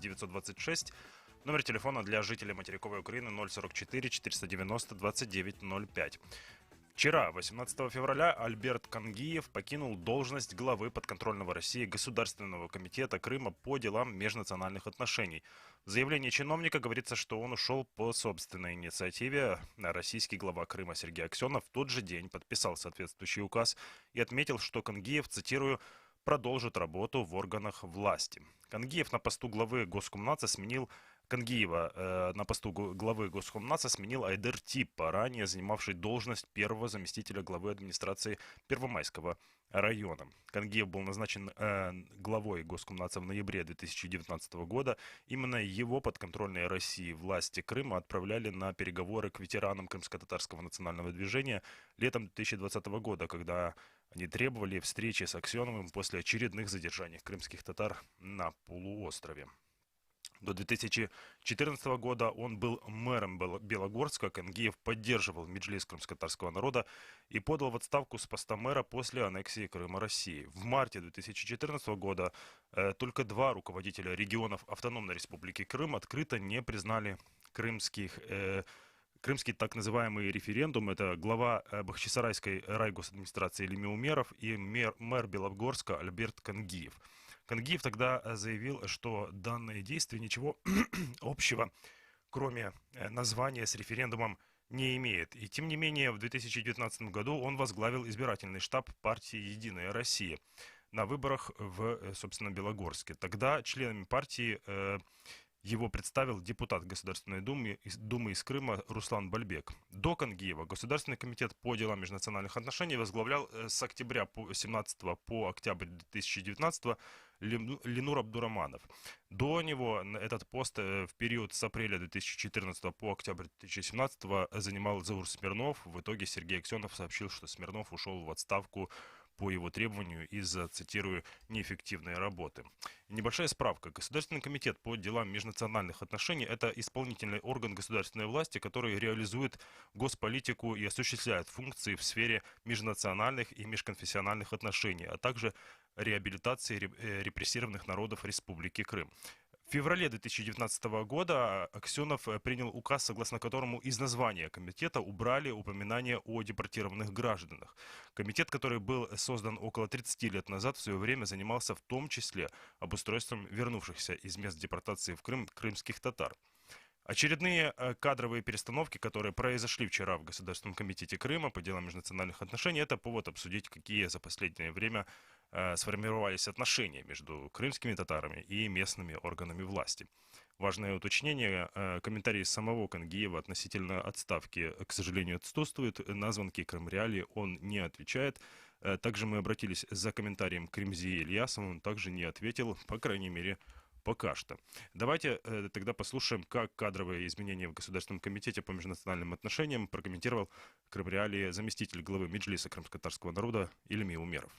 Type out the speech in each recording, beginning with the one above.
926. Номер телефона для жителей материковой Украины 044 490 2905. Вчера, 18 февраля, Альберт Кангиев покинул должность главы подконтрольного России Государственного комитета Крыма по делам межнациональных отношений. В заявлении чиновника говорится, что он ушел по собственной инициативе. Российский глава Крыма Сергей Аксенов в тот же день подписал соответствующий указ и отметил, что Кангиев, цитирую, продолжит работу в органах власти. Кангиев на посту главы Госкомнадзора сменил Айдер Типпа, ранее занимавший должность первого заместителя главы администрации Первомайского района. Кангиев был назначен главой Госкомнадзора в ноябре 2019 года. Именно его подконтрольные России власти Крыма отправляли на переговоры к ветеранам крымско-татарского национального движения летом 2020 года, когда они требовали встречи с Аксеновым после очередных задержаний крымских татар на полуострове. До 2014 года он был мэром Белогорска. Кангиев поддерживал Меджлис крымско-татарского народа и подал в отставку с поста мэра после аннексии Крыма России. В марте 2014 года только два руководителя регионов Автономной Республики Крым открыто не признали крымский так называемый референдум. Это глава Бахчисарайской райгосадминистрации Эльми Умеров и мэр Белогорска Альберт Кангиев. Кангиев тогда заявил, что данное действие ничего общего, кроме названия, с референдумом не имеет. И тем не менее, в 2019 году он возглавил избирательный штаб партии «Единая Россия» на выборах в, собственно, Белогорске. Тогда членами партии его представил депутат Государственной Думы из Крыма Руслан Бальбек. До Кангиева Государственный комитет по делам межнациональных отношений возглавлял с октября 2017 по октябрь 2019 Ленур Абдураманов. До него этот пост в период с апреля 2014 по октябрь 2017 занимал Заур Смирнов. В итоге Сергей Аксенов сообщил, что Смирнов ушел в отставку по его требованию из-за, цитирую, неэффективной работы. Небольшая справка. Государственный комитет по делам межнациональных отношений – это исполнительный орган государственной власти, который реализует госполитику и осуществляет функции в сфере межнациональных и межконфессиональных отношений, а также реабилитации репрессированных народов Республики Крым. В феврале 2019 года Аксенов принял указ, согласно которому из названия комитета убрали упоминание о депортированных гражданах. Комитет, который был создан около 30 лет назад, в свое время занимался в том числе обустройством вернувшихся из мест депортации в Крым крымских татар. Очередные кадровые перестановки, которые произошли вчера в Государственном комитете Крыма по делам межнациональных отношений, это повод обсудить, какие за последнее время сформировались отношения между крымскими татарами и местными органами власти. Важное уточнение: комментарий самого Кангиева относительно отставки, к сожалению, отсутствует. На звонки Крымреалии он не отвечает. Также мы обратились за комментарием к Ремзии Ильясову, он также не ответил, по крайней мере, пока что. Давайте тогда послушаем, как кадровые изменения в Государственном комитете по межнациональным отношениям прокомментировал Крымреалии заместитель главы Меджлиса крымско-татарского народа Эльми Умеров.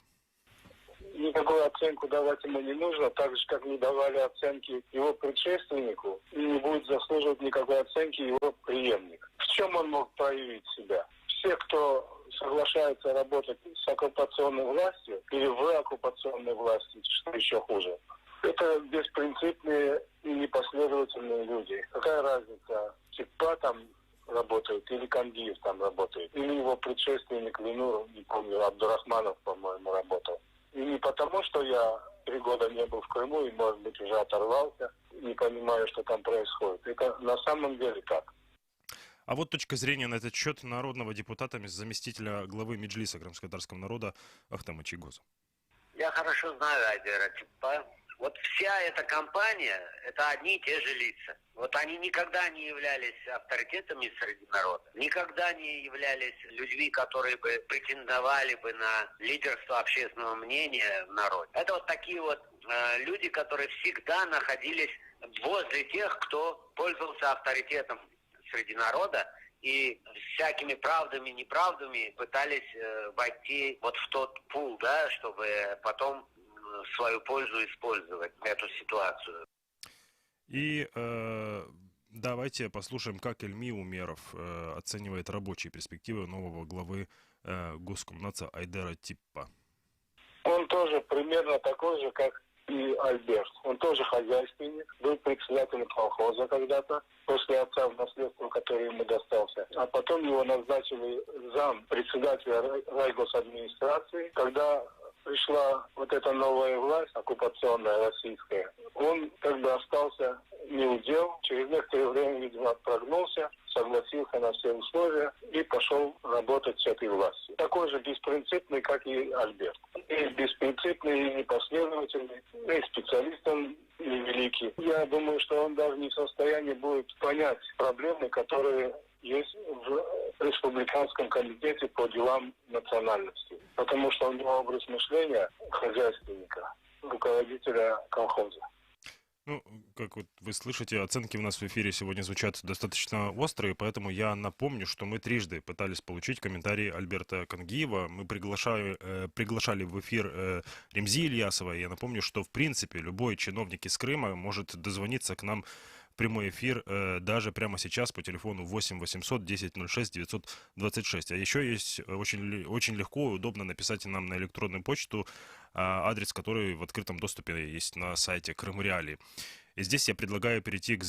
Никакую оценку давать ему не нужно, так же, как не давали оценки его предшественнику, и не будет заслуживать никакой оценки его преемник. В чем он мог проявить себя? Все, кто соглашается работать с оккупационной властью или в оккупационной власти, что еще хуже, это беспринципные и непоследовательные люди. Какая разница, Типа там работает или Кангиев там работает, или его предшественник Ленур, не помню, Абдурахманов, по-моему, работал. И не потому, что я 3 года не был в Крыму и, может быть, уже оторвался, не понимаю, что там происходит. Это на самом деле так. А вот точка зрения на этот счет народного депутата, заместителя главы Меджлиса крымско-татарского народа Ахтама Чигоза. Я хорошо знаю Айдера Типа. Вот вся эта компания – это одни и те же лица. Вот они никогда не являлись авторитетами среди народа, никогда не являлись людьми, которые бы претендовали бы на лидерство общественного мнения в народе. Это вот такие вот люди, которые всегда находились возле тех, кто пользовался авторитетом среди народа и всякими правдами, неправдами пытались войти вот в тот пул, да, чтобы потом в свою пользу использовать эту ситуацию. И давайте послушаем, как Эльми Умеров оценивает рабочие перспективы нового главы Госкомнадзора Айдера Типпа. Он тоже примерно такой же, как и Альберт. Он тоже хозяйственник, был председателем колхоза когда-то, после отца в наследство, который ему достался. А потом его назначили зам председателя райгосадминистрации, когда пришла вот эта новая власть, оккупационная российская. Он как бы остался неудел, через некоторое время, видимо, прогнулся, согласился на все условия и пошел работать с этой властью. Такой же беспринципный, как и Альберт. И беспринципный, и непоследовательный, и специалист он невеликий. Я думаю, что он даже не в состоянии будет понять проблемы, которые есть в Республиканском комитете по делам национальности. Потому что у него образ мышления хозяйственника, руководителя колхоза. Ну, как вот вы слышите, оценки у нас в эфире сегодня звучат достаточно острые, поэтому я напомню, что мы трижды пытались получить комментарии Альберта Кангиева. Мы приглашали в эфир Ремзи Ильясова. Я напомню, что в принципе любой чиновник из Крыма может дозвониться к нам в прямой эфир даже прямо сейчас по телефону 8 800 10 06 926. А еще есть очень легко и удобно написать нам на электронную почту, адрес, который в открытом доступе есть на сайте Крым Реалии. И здесь я предлагаю перейти к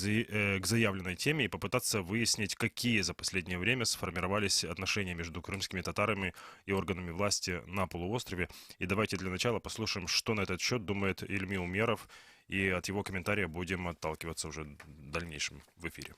заявленной теме и попытаться выяснить, какие за последнее время сформировались отношения между крымскими татарами и органами власти на полуострове. И давайте для начала послушаем, что на этот счет думает Ильми Умеров, и от его комментария будем отталкиваться уже в дальнейшем в эфире.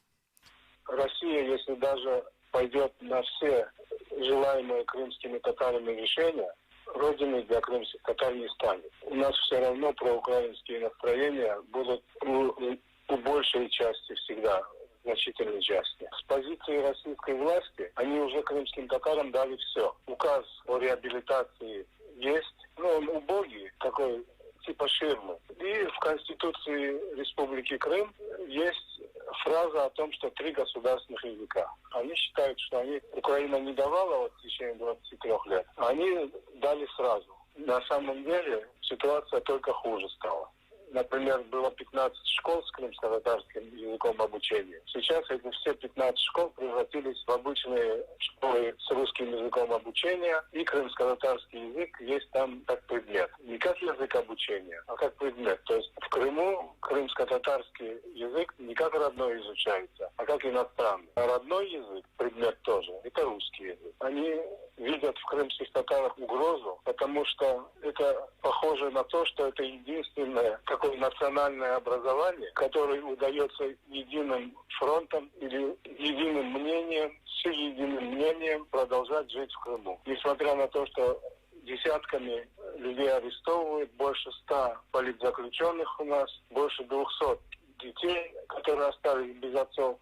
Россия, если даже пойдет на все желаемые крымскими татарами решения, родиной для крымских татар не станет. У нас все равно проукраинские настроения будут у большей части всегда, значительной части. С позиции российской власти они уже крымским татарам дали все. Указ о реабилитации есть, но он убогий, такой типа ширмы. И в Конституции Республики Крым есть фраза о том, что 3 государственных языка. Они считают, что Украина не давала вот в течение 23 лет, а они дали сразу. На самом деле ситуация только хуже стала. Например, было 15 школ с крымско-татарским языком обучения. Сейчас эти все 15 школ превратились в обычные школы с русским языком обучения, и крымско-татарский язык есть там как предмет. Не как язык обучения, а как предмет. То есть в Крыму крымско-татарский язык не как родной изучается, а как иностранный. А родной язык, предмет тоже, это русский язык. Они видят в крымских татарах угрозу, потому что это похоже на то, что это единственное такое национальное образование, которое удается единым фронтом или единым мнением, с единым мнением продолжать жить в Крыму. Несмотря на то, что десятками людей арестовывают, больше 100 политзаключенных у нас, больше 200 детей, которые остались без отцов.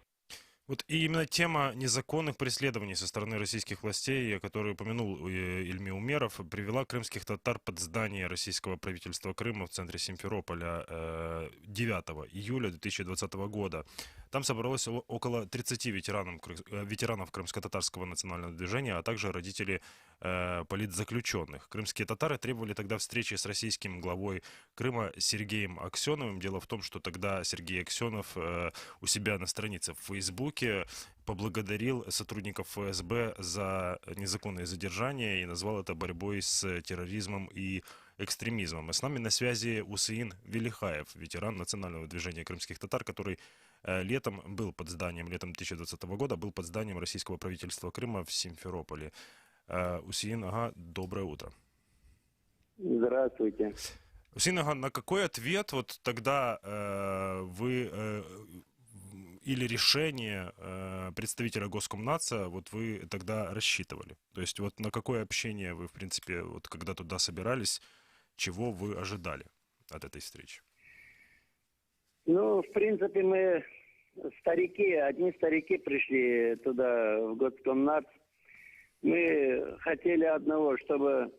Вот и именно тема незаконных преследований со стороны российских властей, которую упомянул Ильми Умеров, привела крымских татар под здание российского правительства Крыма в центре Симферополя 9 июля 2020 года. Там собралось около 30 ветеранов крымско-татарского национального движения, а также родители политзаключенных. Крымские татары требовали тогда встречи с российским главой Крыма Сергеем Аксеновым. Дело в том, что тогда Сергей Аксенов у себя на странице в Фейсбуке поблагодарил сотрудников ФСБ за незаконное задержание и назвал это борьбой с терроризмом и экстремизмом. И с нами на связи Усеин Велихаев, ветеран национального движения крымских татар, который летом 2020 года был под зданием российского правительства Крыма в Симферополе. Усеин, доброе утро. Здравствуйте. Усеин, на какой ответ вот тогда вы или решение представителя Госкомнадза вот вы тогда рассчитывали? То есть вот на какое общение вы, в принципе, вот когда туда собирались, чего вы ожидали от этой встречи? Ну, в принципе, мы одни старики пришли туда, в Госкомнадз. Мы хотели одного, чтобы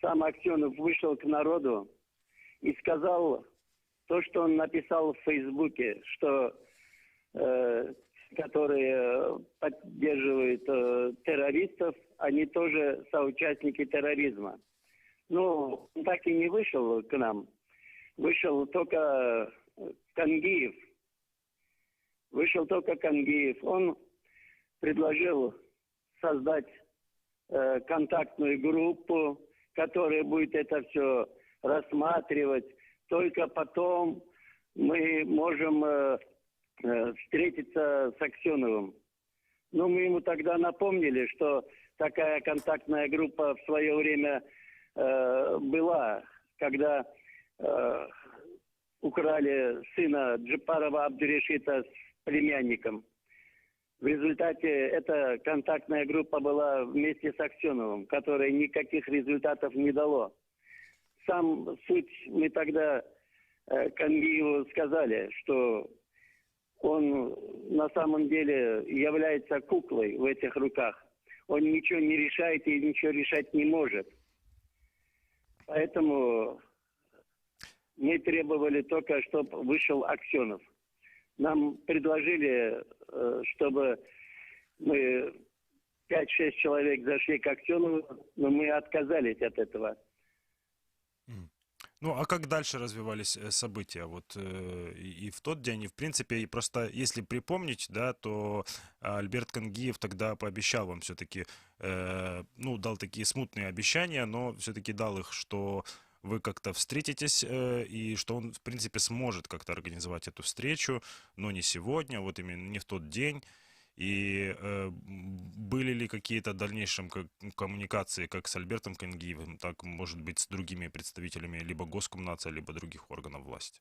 сам Аксенов вышел к народу и сказал то, что он написал в Фейсбуке, что которые поддерживают террористов, они тоже соучастники терроризма. Ну, он так и не вышел к нам. Вышел только Кангиев. Он предложил создать контактную группу, которая будет это все рассматривать, только потом мы можем встретиться с Аксеновым. Но мы ему тогда напомнили, что такая контактная группа в свое время была, когда украли сына Джапарова Абдурешита с племянником. В результате эта контактная группа была вместе с Аксеновым, которая никаких результатов не дало. Сам суть мы тогда Кангиеву сказали, что он на самом деле является куклой в этих руках. Он ничего не решает и ничего решать не может. Поэтому мы требовали только, чтобы вышел Аксенов. Нам предложили, чтобы мы 5-6 человек зашли к Аксенову, но мы отказались от этого. Ну, а как дальше развивались события? Вот и в тот день, и в принципе, и просто, если припомнить, да, то Альберт Кангиев тогда пообещал вам все-таки, ну, дал такие смутные обещания, но все-таки дал их, что вы как-то встретитесь, и что он, в принципе, сможет как-то организовать эту встречу, но не сегодня, вот именно не в тот день. И были ли какие-то дальнейшие коммуникации как с Альбертом Кангиевым, так, может быть, с другими представителями либо Госкомнадзора, либо других органов власти?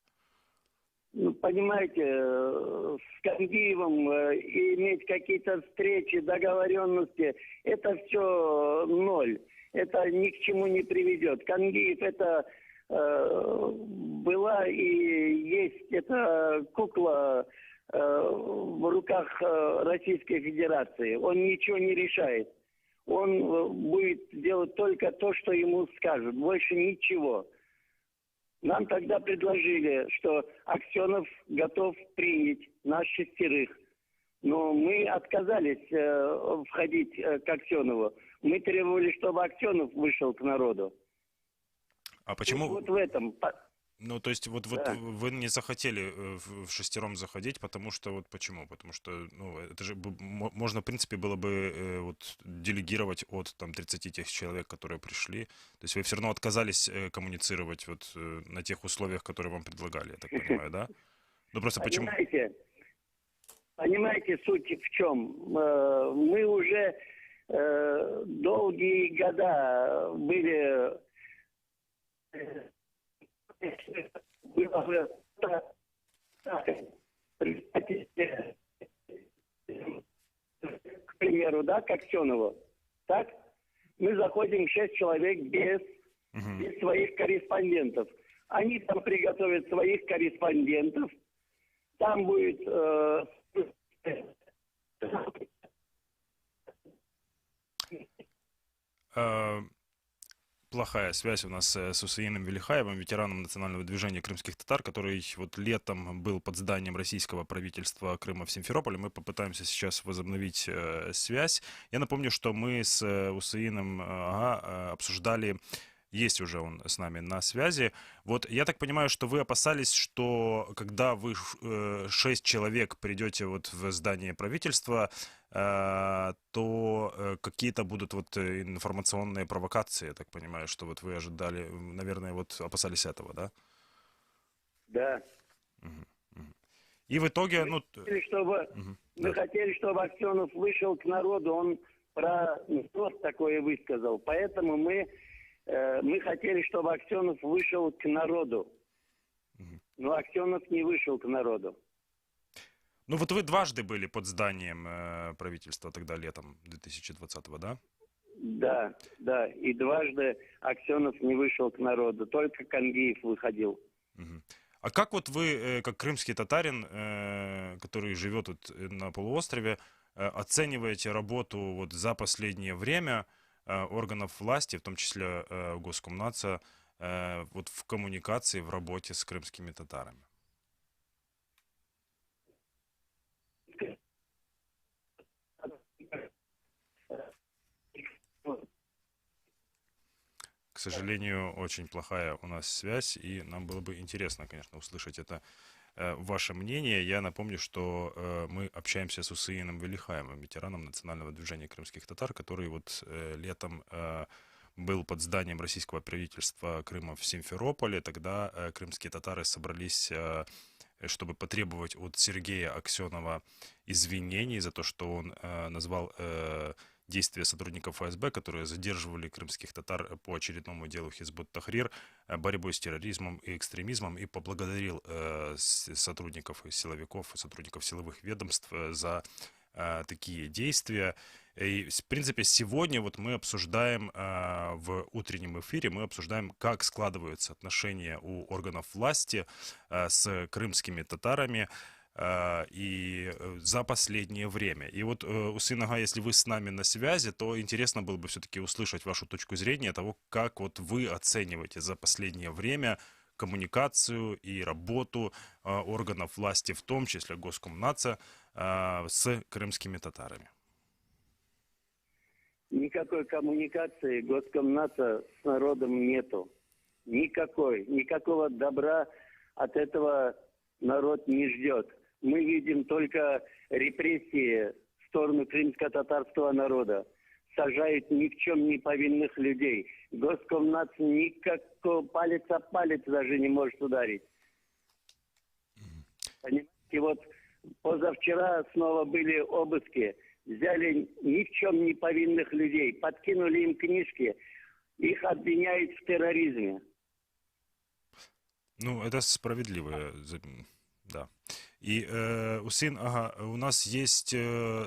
Ну, понимаете, с Кангиевым иметь какие-то встречи, договоренности, это все ноль. Это ни к чему не приведет. Кангиев это была и есть, это кукла в руках Российской Федерации. Он ничего не решает. Он будет делать только то, что ему скажут. Больше ничего. Нам тогда предложили, что Аксенов готов принять нас 6. Но мы отказались входить к Аксенову. Мы требовали, чтобы Аксенов вышел к народу. А почему? Вот в этом. Ну, то есть, вот Да. вы не захотели в 6 заходить, потому что, вот почему? Потому что, ну, это же можно, в принципе, было бы вот делегировать от, там, 30 тех человек, которые пришли. То есть вы все равно отказались коммуницировать вот на тех условиях, которые вам предлагали, я так понимаю, да? Ну, просто почему? Понимаете, суть в чем? Мы уже долгие года были... К примеру, да, к Аксенову. Так? Мы заходим 6 человек без своих корреспондентов. Они там приготовят своих корреспондентов. Там будет... Плохая связь у нас с Усеином Велихаевым, ветераном национального движения крымских татар, который вот летом был под зданием российского правительства Крыма в Симферополе. Мы попытаемся сейчас возобновить связь. Я напомню, что мы с Усеином обсуждали, есть уже он с нами на связи. Вот я так понимаю, что вы опасались, что когда вы 6 человек придете вот в здание правительства, то какие-то будут вот информационные провокации, я так понимаю, что вот вы ожидали, наверное, вот опасались этого, да? Да. И в итоге, Мы хотели, чтобы Аксенов вышел к народу, он про народ такое высказал. Поэтому мы хотели, чтобы Аксенов вышел к народу. Но Аксенов не вышел к народу. Ну вот вы дважды были под зданием правительства тогда летом 2020-го, да? Да. И дважды Аксенов не вышел к народу. Только Кангиев выходил. А как вот вы, как крымский татарин, который живет вот на полуострове, оцениваете работу вот за последнее время органов власти, в том числе Госкомнадзора, вот в коммуникации, в работе с крымскими татарами? К сожалению, очень плохая у нас связь, и нам было бы интересно, конечно, услышать это ваше мнение. Я напомню, что мы общаемся с Усеином Велихаевым, ветераном национального движения крымских татар, который вот летом был под зданием российского правительства Крыма в Симферополе. Тогда крымские татары собрались, чтобы потребовать от Сергея Аксенова извинений за то, что он назвал действия сотрудников ФСБ, которые задерживали крымских татар по очередному делу Хизбут Тахрир, борьбой с терроризмом и экстремизмом, и поблагодарил сотрудников, силовиков, сотрудников силовых ведомств за такие действия. И, в принципе, сегодня вот мы обсуждаем в утреннем эфире, мы обсуждаем, как складываются отношения у органов власти с крымскими татарами и за последнее время. И вот, Усин Ага, если вы с нами на связи, то интересно было бы все-таки услышать вашу точку зрения того, как вот вы оцениваете за последнее время коммуникацию и работу органов власти, в том числе Госкомнадза, с крымскими татарами. Никакой коммуникации Госкомнадза с народом нету. Никакого добра от этого народ не ждет. Мы видим только репрессии в сторону крымско-татарского народа. Сажают ни в чем не повинных людей. Госкомнадз никакого палец о палец даже не может ударить. Понимаете, вот позавчера снова были обыски. Взяли ни в чем не повинных людей, подкинули им книжки, их обвиняют в терроризме. Ну, это справедливо, да. И, Усин Ага, у нас есть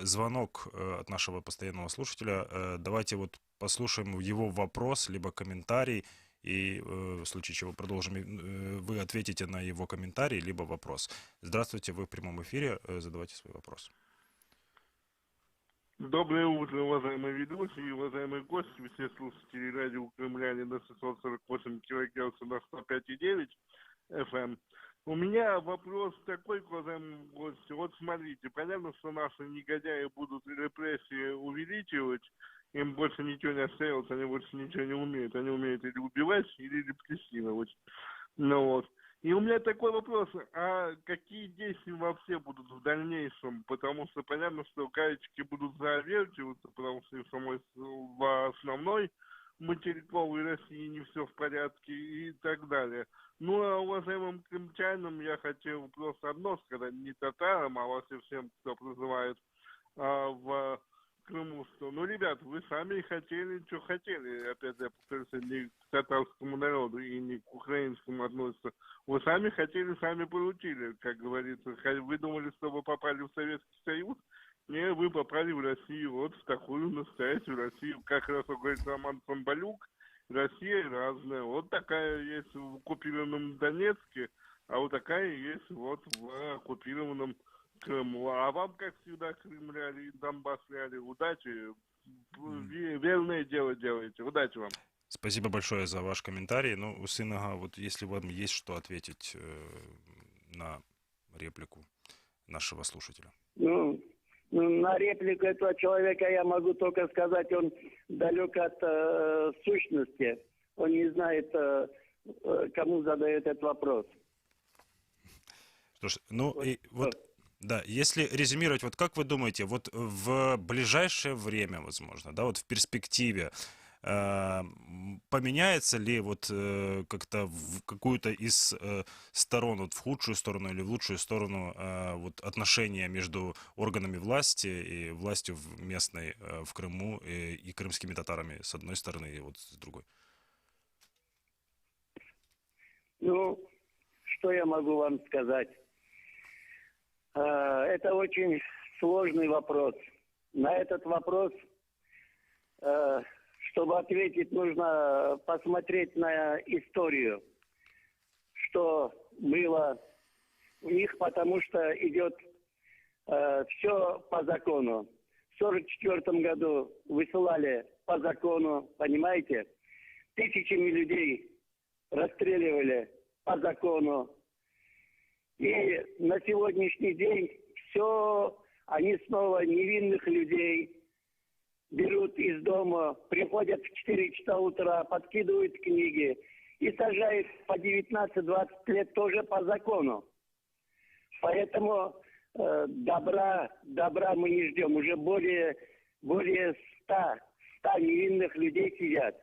звонок от нашего постоянного слушателя. Давайте вот послушаем его вопрос, либо комментарий, и в случае чего продолжим. Вы ответите на его комментарий, либо вопрос. Здравствуйте, вы в прямом эфире, задавайте свой вопрос. Доброе утро, уважаемые ведущие, уважаемые гости, все слушатели радио Кремляне на 648 кГц на 105,9 FM. У меня вопрос такой к уважаемым гостям. Вот смотрите, понятно, что наши негодяи будут репрессии увеличивать, им больше ничего не остается, они больше ничего не умеют. Они умеют или убивать, или репрессировать. Ну вот. И у меня такой вопрос, а какие действия вообще будут в дальнейшем? Потому что понятно, что гаечки будут завертываться, потому что в основной материковой России не все в порядке и так далее. Ну, а уважаемым крымчанам я хотел просто одно сказать, не татарам, а вообще всем, кто проживает в Крыму, что, ну, ребят, вы сами хотели, что хотели, опять я повторюсь, не к татарскому народу и не к украинскому относится. Вы сами хотели, сами получили, как говорится. Вы думали, что вы попали в Советский Союз? Не, вы попали в Россию, вот в такую настоящую Россию. Как раз говорит Роман Цымбалюк, Россия разная. Вот такая есть в оккупированном Донецке, а вот такая есть вот в оккупированном Крыму. А вам, как всегда, Крым ляли, Донбасс ляли. Удачи. Верное дело делаете. Удачи вам. Спасибо большое за ваш комментарий. Ну, Усин Ага, вот если вам есть что ответить на реплику нашего слушателя. Ну, на реплику этого человека я могу только сказать, он далек от сущности. Он не знает, кому задает этот вопрос. Что ж, ну и вот, да, если резюмировать, вот как вы думаете, вот в ближайшее время, возможно, да, вот в перспективе, поменяется ли вот как-то в какую-то из сторон, вот в худшую сторону или в лучшую сторону вот отношения между органами власти и властью местной в Крыму и крымскими татарами с одной стороны и вот с другой? Ну, что я могу вам сказать? Это очень сложный вопрос. На этот вопрос, чтобы ответить, нужно посмотреть на историю, что было у них, потому что идет все по закону. В 1944 году высылали по закону, понимаете? Тысячами людей расстреливали по закону. И на сегодняшний день все, они снова невинных людей берут из дома, приходят в 4 часа утра, подкидывают книги и сажают по 19-20 лет тоже по закону. Поэтому добра мы не ждем. Уже более 100 невинных людей сидят.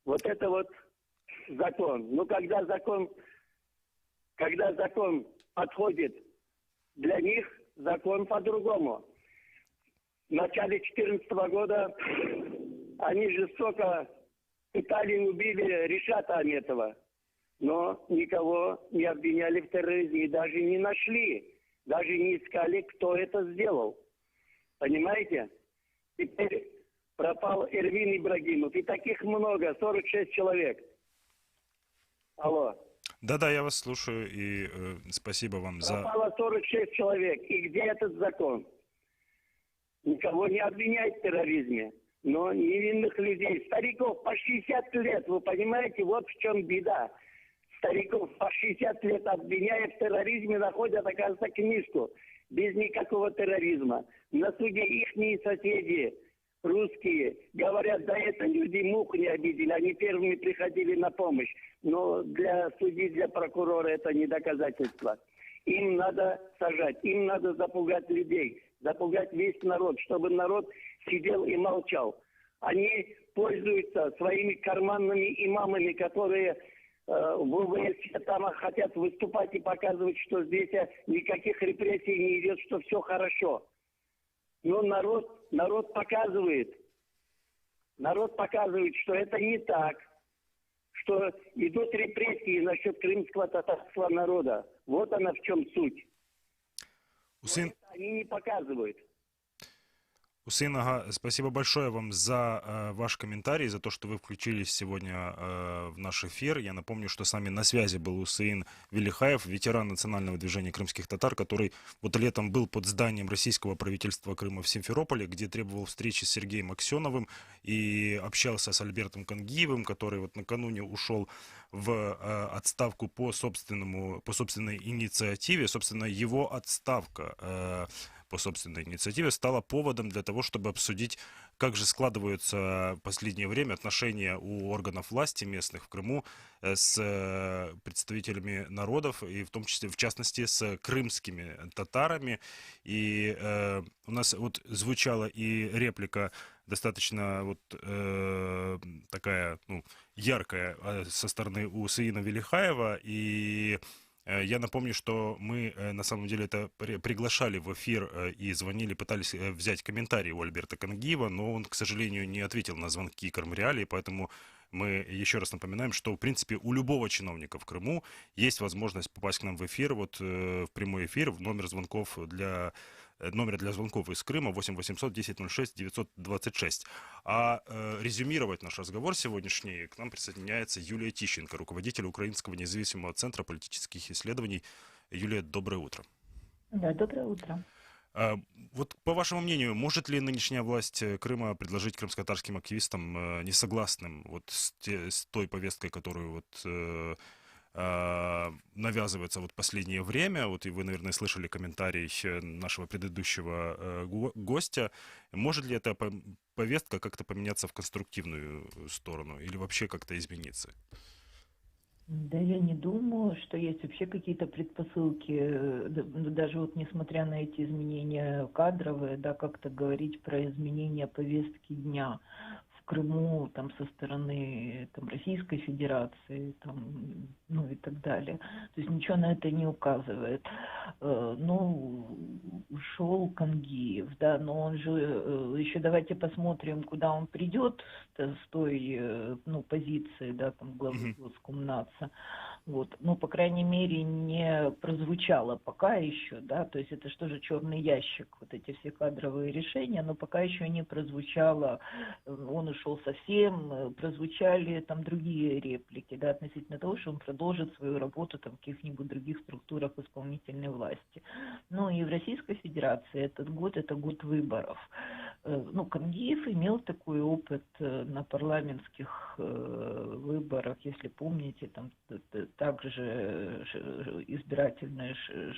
Вот это вот закон. Ну, когда закон подходит для них, закон по-другому. В начале 2014 года они жестоко пытали и убили Ришата Аметова. Но никого не обвиняли в терроризме, даже не нашли, даже не искали, кто это сделал. Понимаете? Теперь пропал Эрвин Ибрагимов. И таких много, 46 человек. Алло. Да-да, я вас слушаю, и спасибо вам за... Пропало 46 человек. И где этот закон? Никого не обвиняют в терроризме. Но невинных людей, стариков по 60 лет, вы понимаете, вот в чем беда. Стариков по 60 лет обвиняют в терроризме, находят, оказывается, книжку. Без никакого терроризма. На суде ихние соседи, русские, говорят, да это люди мух не обидели, они первыми приходили на помощь. Но для судьи, для прокурора это не доказательство. Им надо сажать, им надо запугать людей, запугать весь народ, чтобы народ сидел и молчал. Они пользуются своими карманными имамами, которые в ВВС там хотят выступать и показывать, что здесь никаких репрессий не идет, что все хорошо. Но народ показывает, что это не так, что идут репрессии насчет крымского татарского народа. Вот она в чем суть. Усейн... Они не показывают. Усейн Ага, спасибо большое вам за ваш комментарий, за то, что вы включились сегодня в наш эфир. Я напомню, что с нами на связи был Усейн Велихаев, ветеран национального движения крымских татар, который вот летом был под зданием российского правительства Крыма в Симферополе, где требовал встречи с Сергеем Аксеновым и общался с Альбертом Кангиевым, который вот накануне ушел в отставку по собственной инициативе. Собственно, его отставка по собственной инициативе стала поводом для того, чтобы обсудить, как же складываются в последнее время отношения у органов власти местных в Крыму с представителями народов, и в том числе, в частности, с крымскими татарами. И у нас вот звучала и реплика достаточно вот такая, ну, яркая со стороны Усейна Велихаева, и я напомню, что мы на самом деле это приглашали в эфир и звонили, пытались взять комментарий у Альберта Кангиева, но он, к сожалению, не ответил на звонки Крымреалии, поэтому мы еще раз напоминаем, что, в принципе, у любого чиновника в Крыму есть возможность попасть к нам в эфир, вот в прямой эфир, в номер для звонков из Крыма 8 800 10 06 926. А резюмировать наш разговор сегодняшний к нам присоединяется Юлия Тищенко, руководитель Украинского независимого центра политических исследований. Юлия, доброе утро. Да, доброе утро. Вот по вашему мнению, может ли нынешняя власть Крыма предложить крымско-татарским активистам, несогласным вот с той повесткой, которую вот навязывается вот последнее время, вот и вы, наверное, слышали комментарий нашего предыдущего гостя, может ли эта повестка как-то поменяться в конструктивную сторону или вообще как-то измениться? Да, я не думаю, что есть вообще какие-то предпосылки, даже вот несмотря на эти изменения кадровые, да, как-то говорить про изменения повестки дня в Крыму там со стороны там Российской Федерации, там, ну и так далее. То есть ничего на это не указывает. Ну, ушел Кангиев, да, но он же еще давайте посмотрим, куда он придет с той, ну, позиции, да, там главы Госкомнадса. Вот, ну, по крайней мере, не прозвучало пока еще, да, то есть это что же черный ящик, вот эти все кадровые решения, но пока еще не прозвучало, он ушел совсем, прозвучали там другие реплики, да, относительно того, что он продолжит свою работу там в каких-нибудь других структурах исполнительной власти. Ну, и в Российской Федерации этот год, это год выборов. Ну, Кангиев имел такой опыт на парламентских выборах, если помните, там также избирательные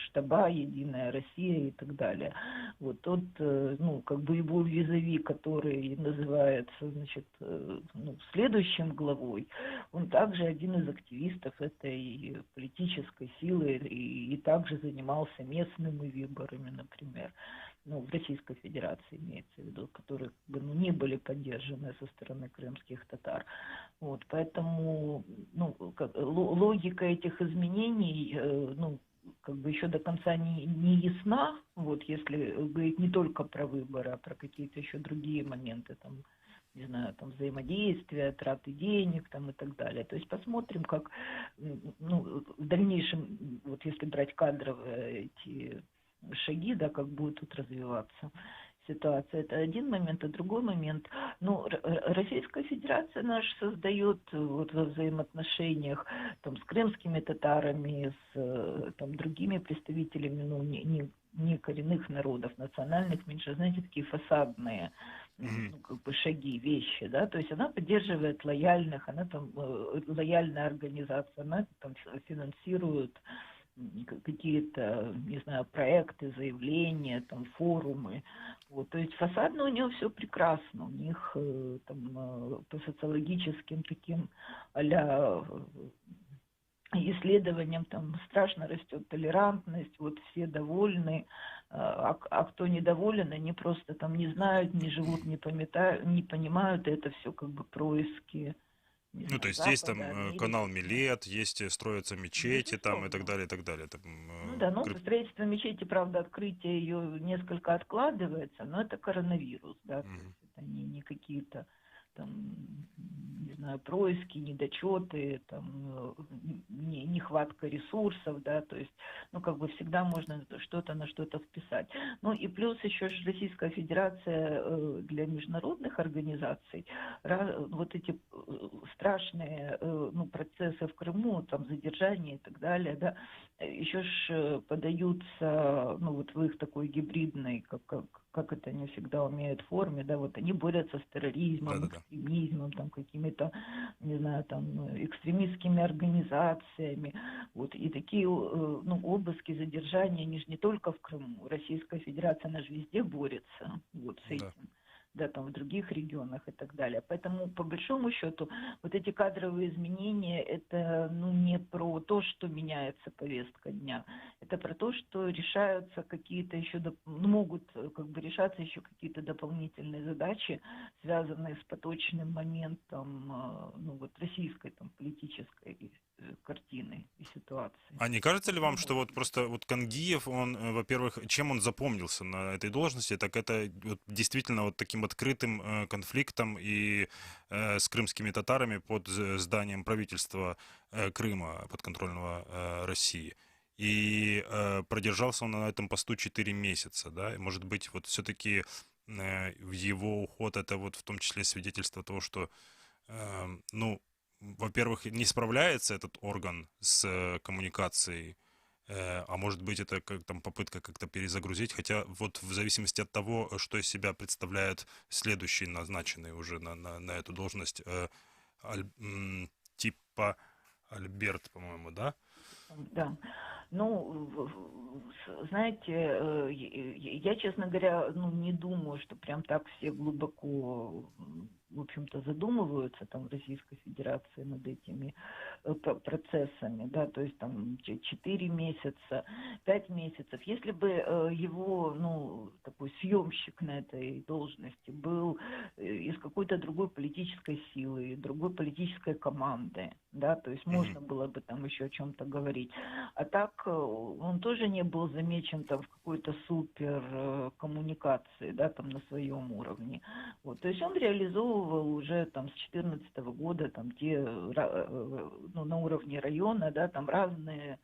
штаба, Единая Россия и так далее. Вот тот, ну, как бы его визави, который называется, значит, ну, следующим главой, он также один из активистов этой политической силы и также занимался местными выборами, например. Ну, в Российской Федерации имеется в виду. которые ну, не были поддержаны со стороны крымских татар. Вот, поэтому ну, логика этих изменений ну, как бы еще до конца не ясна, вот, если говорить не только про выборы, а про какие-то еще другие моменты, там, не знаю, там, взаимодействия, траты денег, там, и так далее. То есть посмотрим, как, ну, в дальнейшем, вот, если брать кадровые эти шаги, да, как будет тут развиваться ситуация. Это один момент, а другой момент. Ну, Российская Федерация наша создает вот во взаимоотношениях там, с крымскими татарами, с там, другими представителями, ну, не коренных народов, национальных меньшинств, знаете, такие фасадные ну, как бы шаги, вещи, да, то есть она поддерживает лояльных, она там лояльная организация, она там финансирует какие-то, не знаю, проекты, заявления, там, форумы. Вот. То есть фасадно у него все прекрасно. У них там по социологическим таким а-ля исследованиям там страшно растет толерантность, вот все довольны, а кто недоволен, они просто там не знают, не живут, не понимают, и это все как бы происки. Ну, то есть есть там канал Милет, есть строятся мечети там и так далее, и так далее. Там, ну да, ну, строительство мечети, правда, открытие ее несколько откладывается, но это коронавирус, да, то есть это не какие-то там, не знаю, происки, недочеты, там, нехватка ресурсов, да, то есть, ну, как бы всегда можно что-то на что-то вписать. Ну, и плюс еще же Российская Федерация для международных организаций, вот эти страшные, ну, процессы в Крыму, там, задержания и так далее, да, еще ж подаются, ну, вот в их такой гибридной, как это они всегда умеют форме, да, вот они борются с терроризмом, экстремизмом, там, какими-то, не знаю, там, экстремистскими организациями, вот, и такие, ну, обыски, задержания, они же не только в Крыму, Российская Федерация, она же везде борется, вот, с этим. Да, там в других регионах и так далее. Поэтому, по большому счету, вот эти кадровые изменения, это, ну, не про то, что меняется повестка дня, это про то, что решаются какие-то еще, могут как бы решаться еще какие-то дополнительные задачи, связанные с поточным моментом, ну, вот российской там политической картины и ситуации. А не кажется ли вам, что вот просто вот Кангиев, он, во-первых, чем он запомнился на этой должности, так это вот действительно вот таким открытым конфликтом и с крымскими татарами под зданием правительства Крыма, подконтрольного России. И продержался он на этом посту 4 месяца, да, и, может быть, вот все-таки его уход, это вот в том числе свидетельство того, что, ну, во-первых, не справляется этот орган с коммуникацией, а может быть, это как там попытка как-то перезагрузить, хотя вот в зависимости от того, что из себя представляет следующий назначенный уже на эту должность, типа Альберт, по-моему, да? Да. Ну, знаете, я, честно говоря, ну, не думаю, что прям так все глубоко, в общем-то, задумываются там в Российской Федерации над этими процессами, да, то есть там 4 месяца, 5 месяцев. Если бы его, ну, такой съемщик на этой должности был из какой-то другой политической силы, другой политической команды, да, то есть можно было бы там еще о чем-то говорить. А так он тоже не был замечен там в какой-то супер коммуникации, да, там на своем уровне. Вот, то есть он реализовывал уже там с 2014 года там те, ну, на уровне района, да, там разные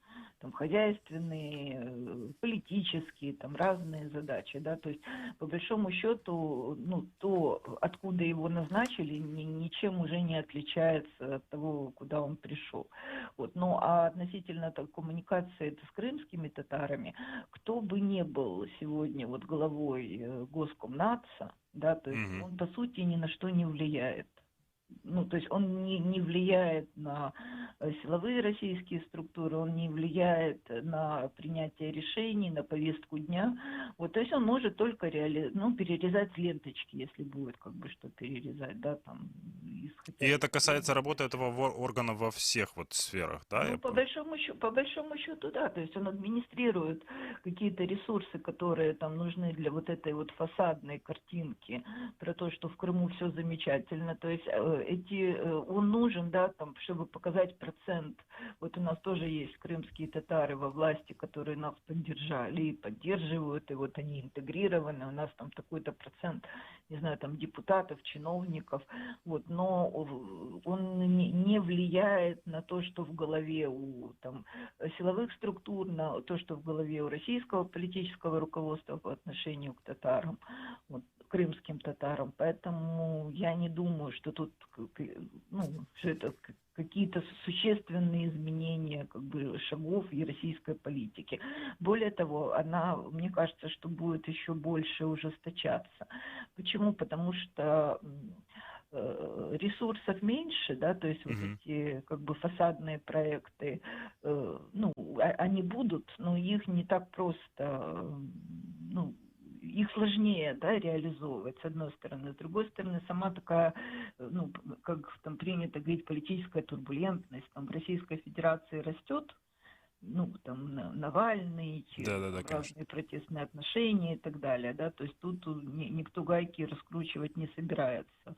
там хозяйственные, политические, там разные задачи, да, то есть по большому счету, ну, то, откуда его назначили, ничем уже не отличается от того, куда он пришел. Вот. Ну, а относительно так, коммуникации с крымскими татарами, кто бы ни был сегодня вот главой Госкомнатса, да, то есть он по сути ни на что не влияет. Ну, то есть он не влияет на силовые российские структуры, он не влияет на принятие решений, на повестку дня. Вот, то есть он может только перерезать ленточки, если будет как бы что перерезать, да, там. И это касается работы этого органа во всех вот сферах, да? Ну, по большому счету, да, то есть он администрирует какие-то ресурсы, которые там нужны для вот этой вот фасадной картинки про то, что в Крыму все замечательно, то есть он нужен, да, там, чтобы показать процент. Вот у нас тоже есть крымские татары во власти, которые нас поддержали и поддерживают, и вот они интегрированы, у нас там такой-то процент, не знаю, там депутатов, чиновников, вот, но он не влияет на то, что в голове у там, силовых структур, на то, что в голове у российского политического руководства по отношению к татарам, вот, крымским татарам. Поэтому я не думаю, что тут что это какие-то существенные изменения как бы, шагов и российской политики. Более того, мне кажется, что будет еще больше ужесточаться. Почему? Потому что ресурсов меньше, да, то есть вот эти как бы фасадные проекты, они будут, но их не так просто, их сложнее, да, реализовывать, с одной стороны. С другой стороны, сама такая, как там принято говорить, политическая турбулентность там в Российской Федерации растет, там Навальный, разные протестные отношения и так далее, да, то есть тут никто гайки раскручивать не собирается.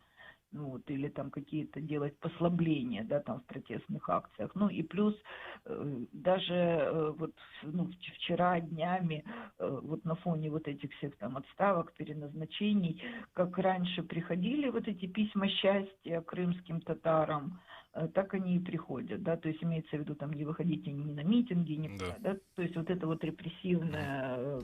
Или там какие-то делать послабления, да, там в протестных акциях. И плюс даже вчера днями вот на фоне вот этих всех там отставок, переназначений, как раньше приходили вот эти письма счастья крымским татарам, так они и приходят, да, то есть имеется в виду, там, не выходите ни на митинги, никуда, да, то есть вот эта вот репрессивная,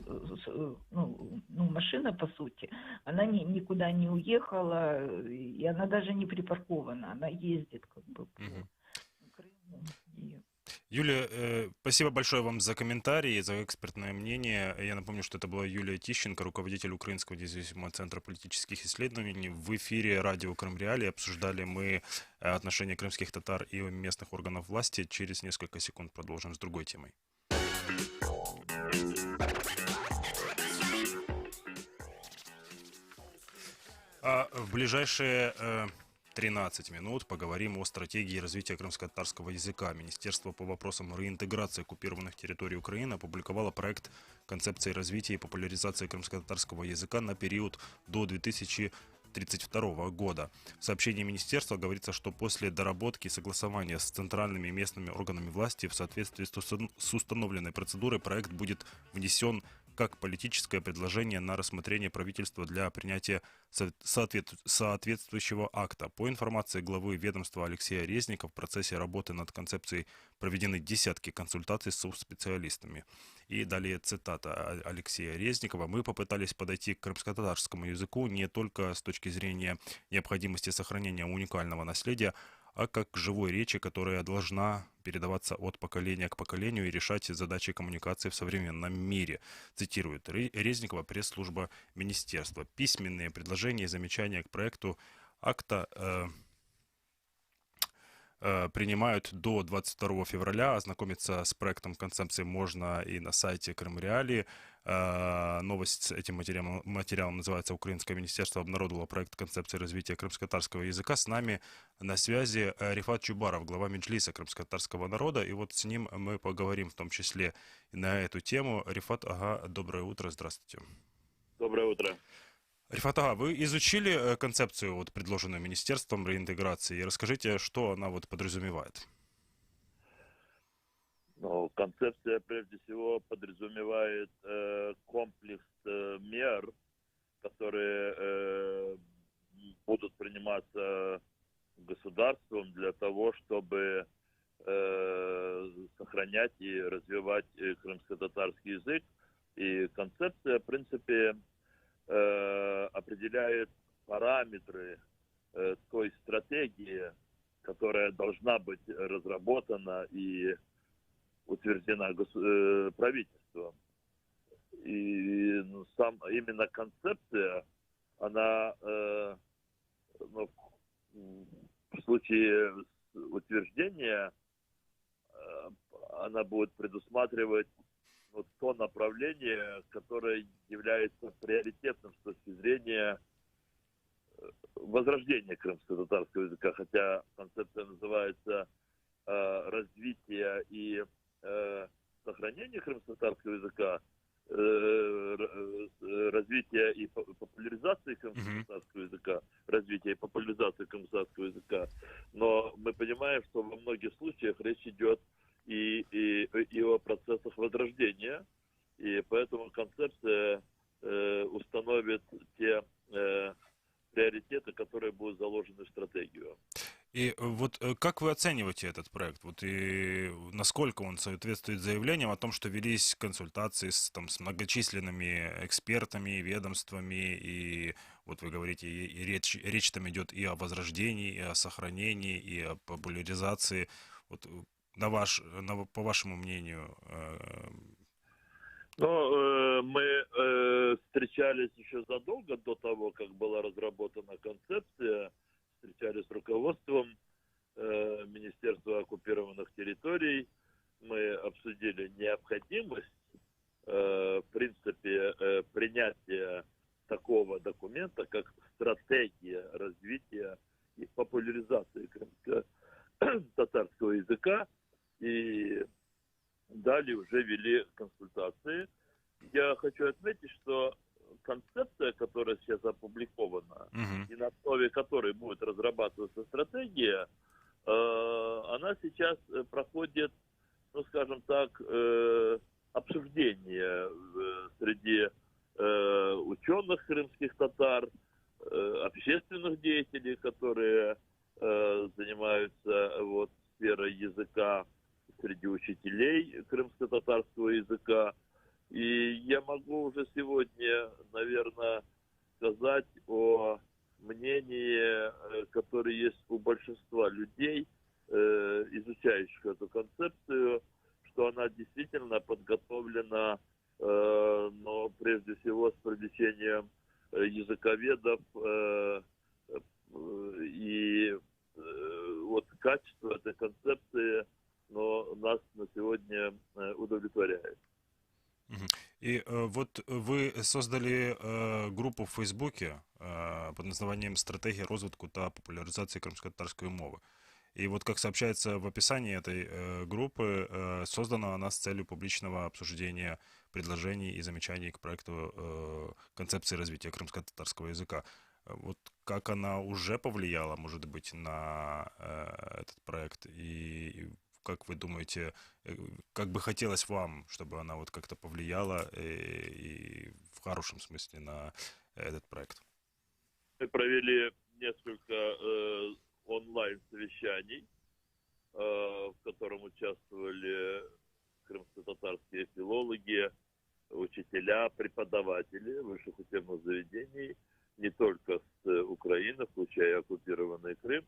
машина, по сути, она никуда не уехала, и она даже не припаркована, она ездит, как бы, по Крыму. Юлия, спасибо большое вам за комментарии, за экспертное мнение. Я напомню, что это была Юлия Тищенко, руководитель Украинского независимого центра политических исследований. В эфире радио Крым Реалии обсуждали мы отношения крымских татар и местных органов власти. Через несколько секунд продолжим с другой темой. В ближайшие 13 минут поговорим о стратегии развития крымско-татарского языка. Министерство по вопросам реинтеграции оккупированных территорий Украины опубликовало проект концепции развития и популяризации крымско-татарского языка на период до 2032 года. В сообщении министерства говорится, что после доработки и согласования с центральными и местными органами власти в соответствии с установленной процедурой проект будет внесен как политическое предложение на рассмотрение правительства для принятия соответствующего акта. По информации главы ведомства Алексея Резника, в процессе работы над концепцией проведены десятки консультаций с специалистами. И далее цитата Алексея Резникова. «Мы попытались подойти к крымско-татарскому языку не только с точки зрения необходимости сохранения уникального наследия, а как к живой речи, которая должна передаваться от поколения к поколению и решать задачи коммуникации в современном мире», цитирует Резникова пресс-служба министерства. Письменные предложения и замечания к проекту акта принимают до 22 февраля. Ознакомиться с проектом концепции можно и на сайте Крым Реалии. Новость с этим материалом называется «Украинское министерство обнародовало проект концепции развития крымско-татарского языка». С нами на связи Рифат Чубаров, глава Меджлиса крымско-татарского народа. И вот с ним мы поговорим в том числе и на эту тему. Рифат, доброе утро, здравствуйте. Доброе утро. Рифат, вы изучили концепцию, предложенную Министерством реинтеграции, и расскажите, что она подразумевает? Концепция прежде всего подразумевает комплекс мер, которые будут приниматься государством для того, чтобы сохранять и развивать крымско-татарский язык. И концепция, в принципе, определяет параметры той стратегии, которая должна быть разработана и утверждена правительством. И именно концепция, она в случае утверждения она будет предусматривать вот то направление, которое является приоритетным с точки зрения возрождения крымско-татарского языка, хотя концепция называется развитие и сохранение крымско-татарского языка, развитие и популяризации крымско-татарского языка, развитие и популяризации крымско-татарского языка. Но мы понимаем, что во многих случаях речь идет и о процессах возрождения, и поэтому концепция установит те приоритеты, которые будут заложены в стратегию. И вот как вы оцениваете этот проект? Вот и насколько он соответствует заявлениям о том, что велись консультации с многочисленными экспертами, ведомствами, и вот вы говорите, и речь там идет и о возрождении, и о сохранении, и о популяризации. Вот по вашему мнению... Мы встречались еще задолго до того, как была разработана концепция, встречались с руководством Министерства оккупированных территорий. Мы обсудили необходимость, в принципе, принятия такого документа, как стратегия развития и популяризации крымско-татарского языка. И далее уже вели консультации. Я хочу отметить, что концепция, которая сейчас опубликована, и на основе которой будет разрабатываться стратегия, она сейчас проходит, ну, скажем так, обсуждение среди ученых крымских татар, общественных деятелей, которые занимаются вот сферой языка, среди учителей крымско-татарского языка. И я могу уже сегодня, наверное, сказать о мнении, которое есть у большинства людей, изучающих эту концепцию, что она действительно подготовлена, но прежде всего с привлечением языковедов, и вот качество этой концепции, но нас на сегодня удовлетворяет. И вот вы создали группу в Фейсбуке под названием «Стратегия розвитку та популяризации крымско-татарской мовы». И вот, как сообщается в описании этой группы, создана она с целью публичного обсуждения предложений и замечаний к проекту концепции развития крымско-татарского языка. Вот как она уже повлияла, может быть, на этот проект, и как вы думаете, как бы хотелось вам, чтобы она вот как-то повлияла и в хорошем смысле на этот проект? Мы провели несколько онлайн-совещаний, в котором участвовали крымско-татарские филологи, учителя, преподаватели высших учебных заведений, не только с Украины, включая оккупированный Крым,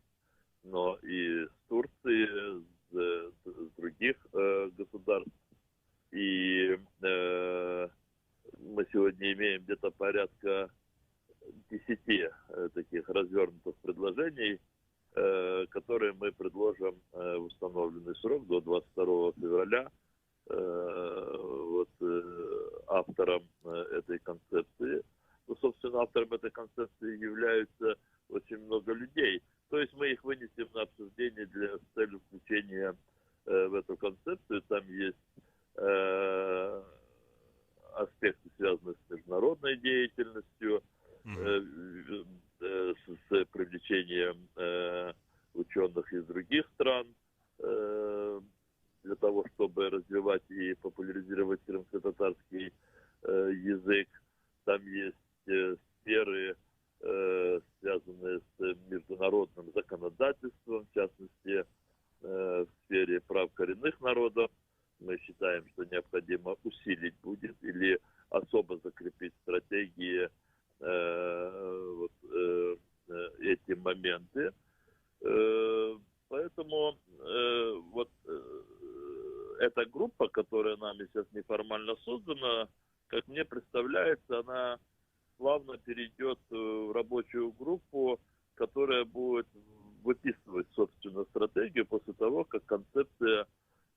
но и с Турции, с других государств. И мы сегодня имеем где-то порядка 10 таких развернутых предложений, которые мы предложим в установленный срок до 22 февраля авторам этой концепции. Ну, собственно, автором этой концепции являются очень много людей. То есть мы их вынесем на обсуждение с целью включения в эту концепцию. Там есть аспекты, связанные с международной деятельностью, с привлечением ученых из других стран, для того, чтобы развивать и популяризировать крымско-татарский язык. Там есть сферы, связанные с международным законодательством, в частности, в сфере прав коренных народов. Мы считаем, что необходимо усилить будет или особо закрепить стратегии эти моменты. Поэтому эта группа, которая нами сейчас неформально создана, как мне представляется, она плавно перейдет в рабочую группу, которая будет выписывать, собственно, стратегию после того, как концепция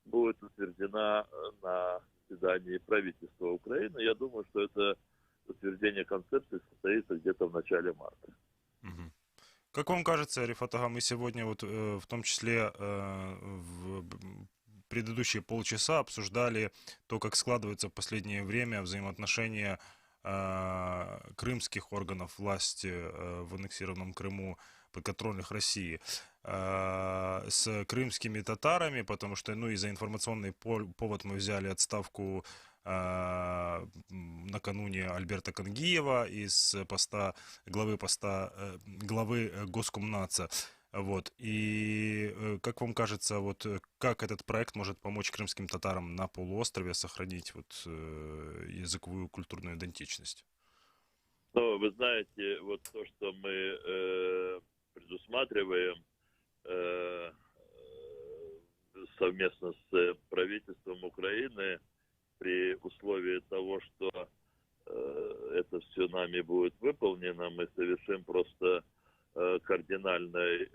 будет утверждена на заседании правительства Украины. Я думаю, что это утверждение концепции состоится где-то в начале марта. Мгм. Как вам кажется, Рифат Ага, мы сегодня вот в том числе в предыдущие полчаса обсуждали то, как складываются в последнее время взаимоотношения крымских органов власти в аннексированном Крыму, подконтрольных России, с крымскими татарами, потому что, ну, и за информационный повод мы взяли отставку накануне Альберта Кангиева из поста главы Госкомнадза. Вот. И как вам кажется, вот как этот проект может помочь крымским татарам на полуострове сохранить вот языковую культурную идентичность? Ну, вы знаете, вот то, что мы предусматриваем совместно с правительством Украины, при условии того, что это все нами будет выполнено, мы совершим просто кардинальный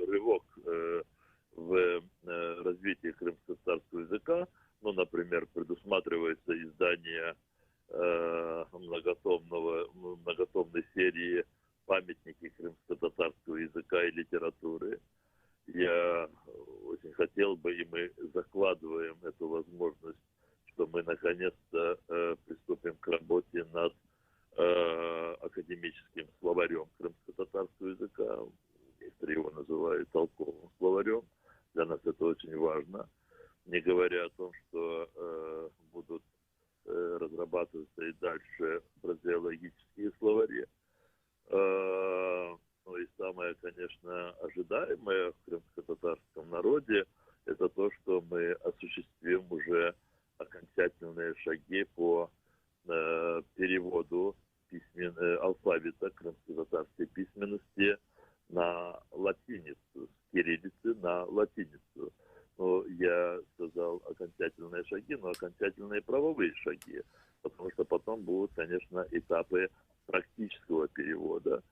рывок в развитии крымско-татарского языка. Ну, например, предусматривается издание многотомной серии «Памятники крымско-татарского языка и литературы». Я очень хотел бы, и мы закладываем эту возможность, что мы наконец-то приступим к работе над академическим словарем крымско-татарского языка. Некоторые его называют толковым словарем. Для нас это очень важно. Не говоря о том, что будут разрабатываться и дальше фразеологические словари. Ну и самое, конечно, ожидаемое в крымско-татарском народе, это то, что мы осуществим уже окончательные шаги по переводу алфавита крымско-татарской письменности на латиницу, с кириллицы на латиницу. Ну, я сказал окончательные шаги, но окончательные правовые шаги, потому что потом будут, конечно, этапы практического перевода.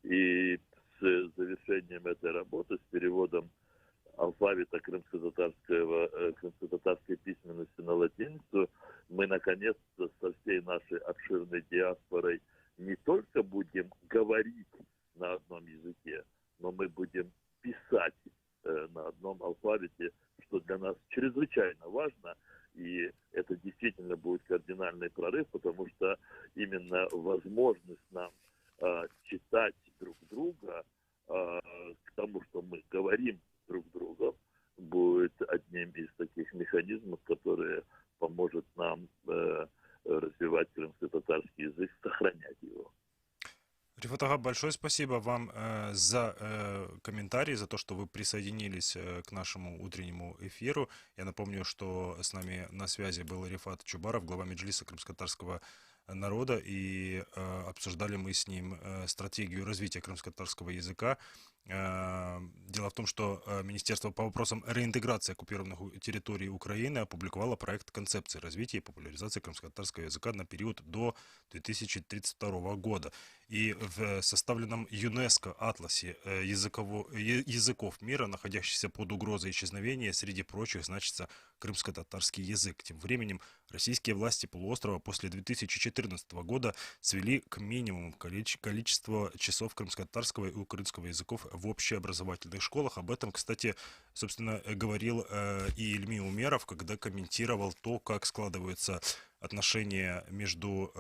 И с завершением этой работы, с переводом алфавита крымско-татарской письменности на латиницу, мы наконец-то со всей нашей обширной диаспорой не только будем говорить на одном языке, но мы будем писать на одном алфавите, что для нас чрезвычайно важно. И это действительно будет кардинальный прорыв, потому что именно возможность нам читать друг друга, к тому, что мы говорим друг с другом, будет одним из таких механизмов, которые поможет нам развивать крымско-татарский язык, сохранять его. Рифат Ага, большое спасибо вам за комментарий, за то, что вы присоединились к нашему утреннему эфиру. Я напомню, что с нами на связи был Рифат Чубаров, глава Меджлиса крымско-татарского народа, и обсуждали мы с ним стратегию развития крымско-татарского языка. Дело в том, что Министерство по вопросам реинтеграции оккупированных территорий Украины опубликовало проект концепции развития и популяризации крымско-татарского языка на период до 2032 года. И в составленном ЮНЕСКО атласе языков мира, находящихся под угрозой исчезновения, среди прочих значится крымско-татарский язык. Тем временем российские власти полуострова после 2014 года свели к минимуму количество часов крымско-татарского и украинского языков в общеобразовательных школах. Об этом, кстати, собственно, говорил и Ильми Умеров, когда комментировал то, как складываются отношения между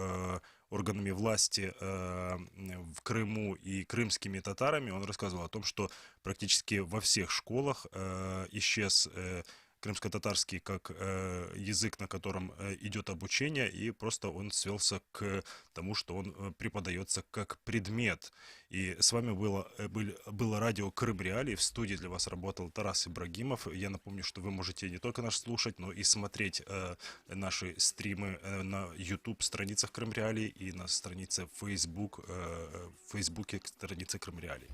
органами власти в Крыму и крымскими татарами. Он рассказывал о том, что практически во всех школах исчез крымско-татарский как язык, на котором идет обучение, и просто он свелся к тому, что он преподается как предмет. И с вами было радио Крым Реалии. В студии для вас работал Тарас Ибрагимов. Я напомню, что вы можете не только нас слушать, но и смотреть наши стримы на YouTube страницах Крым Реалии и на странице Facebook, в Фейсбуке страницы Крым Реалии.